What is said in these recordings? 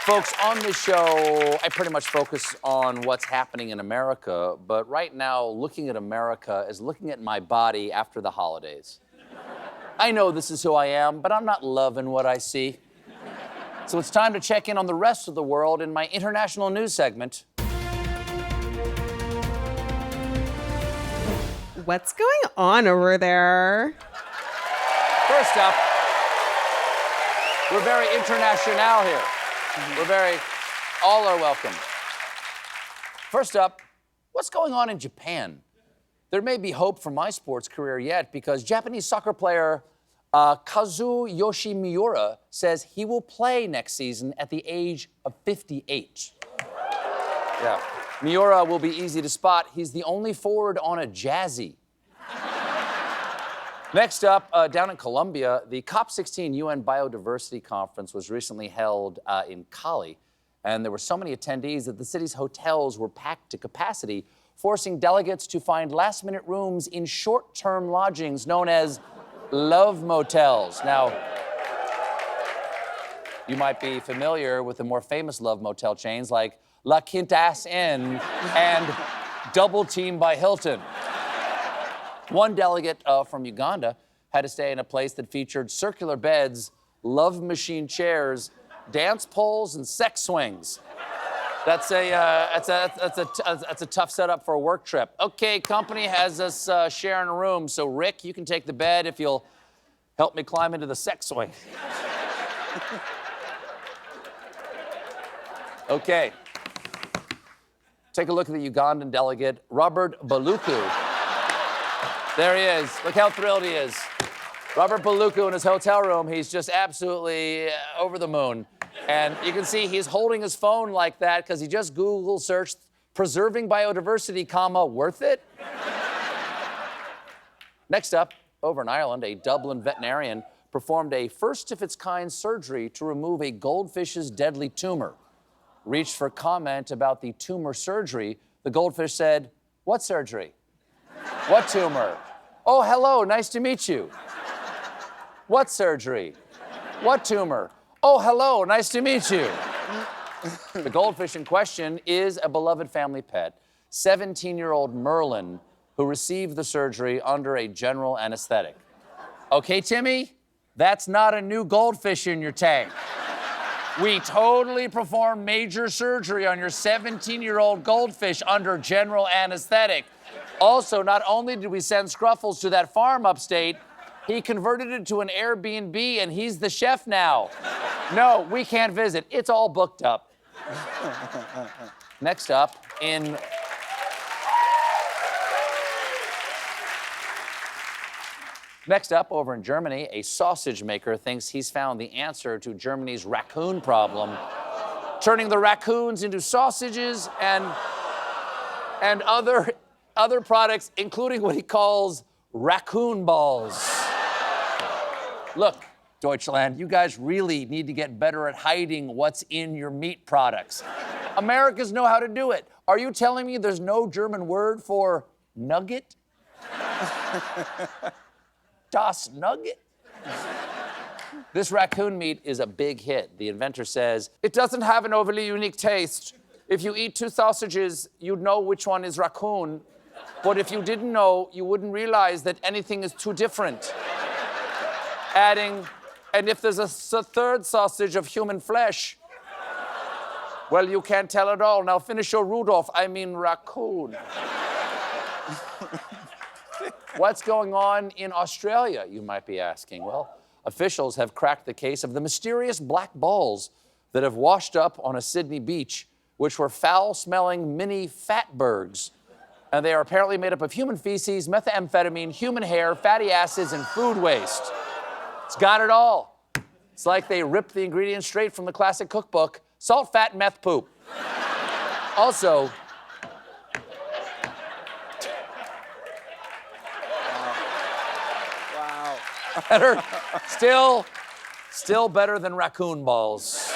Folks, on this show, I pretty much focus on what's happening in America, but right now, looking at America is looking at my body after the holidays. I know this is who I am, but I'm not loving what I see. So it's time to check in on the rest of the world in my international news segment. What's going on over there? First up, we're very international here. All are welcome. First up, what's going on in Japan? There may be hope for my sports career yet because Japanese soccer player Kazuyoshi Miura says he will play next season at the age of 58. Yeah. Miura will be easy to spot. He's the only forward on a Jazzy. Next up, down in Colombia, the COP16 UN Biodiversity Conference was recently held in Cali, and there were so many attendees that the city's hotels were packed to capacity, forcing delegates to find last-minute rooms in short-term lodgings known as love motels. Now, you might be familiar with the more famous love motel chains like La Quintas Inn and Double Team by Hilton. One delegate from Uganda had to stay in a place that featured circular beds, love machine chairs, dance poles, and sex swings. That's a tough setup for a work trip. Okay, company has us sharing a room, so Rick, you can take the bed if you'll help me climb into the sex swing. Okay. Take a look at the Ugandan delegate, Robert Baluku. There he is. Look how thrilled he is. Robert Baluku in his hotel room, he's just absolutely over the moon. And you can see he's holding his phone like that because he just Google searched preserving biodiversity, comma, worth it? Next up, over in Ireland, a Dublin veterinarian performed a first-of-its-kind surgery to remove a goldfish's deadly tumor. Reached for comment about the tumor surgery, the goldfish said, "What surgery? What tumor? Oh, hello, nice to meet you. What surgery? What tumor? Oh, hello, nice to meet you." The goldfish in question is a beloved family pet, 17-year-old Merlin, who received the surgery under a general anesthetic. Okay, Timmy, that's not a new goldfish in your tank. We totally performed major surgery on your 17-year-old goldfish under general anesthetic. Also, not only did we send Scruffles to that farm upstate, he converted it to an Airbnb and he's the chef now. No, we can't visit. It's all booked up. Next up, over in Germany, a sausage maker thinks he's found the answer to Germany's raccoon problem, turning the raccoons into sausages and other products, including what he calls raccoon balls. Look, Deutschland, you guys really need to get better at hiding what's in your meat products. Americans know how to do it. Are you telling me there's no German word for nugget? Das Nugget? This raccoon meat is a big hit. The inventor says, "It doesn't have an overly unique taste. If you eat two sausages, you'd know which one is raccoon. But if you didn't know, you wouldn't realize that anything is too different." Adding, "And if there's a third sausage of human flesh, well, you can't tell at all. Now finish your Rudolph, I mean raccoon." What's going on in Australia, you might be asking? Well, officials have cracked the case of the mysterious black balls that have washed up on a Sydney beach, which were foul-smelling mini Fatbergs. And they are apparently made up of human feces, methamphetamine, human hair, fatty acids, and food waste. It's got it all. It's like they ripped the ingredients straight from the classic cookbook, salt, fat, meth, poop. Also, better, still better than raccoon balls.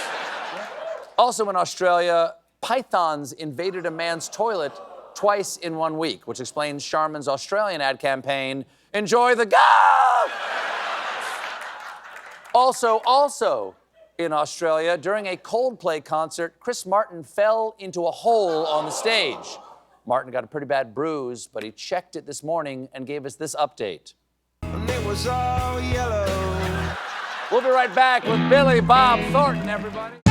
Also in Australia, pythons invaded a man's toilet twice in 1 week, which explains Charmin's Australian ad campaign, "Enjoy the go!" Also, In Australia, during a Coldplay concert, Chris Martin fell into a hole on the stage. Martin got a pretty bad bruise, but he checked it this morning and gave us this update. And it was all yellow. We'll be right back with Billy Bob Thornton, everybody.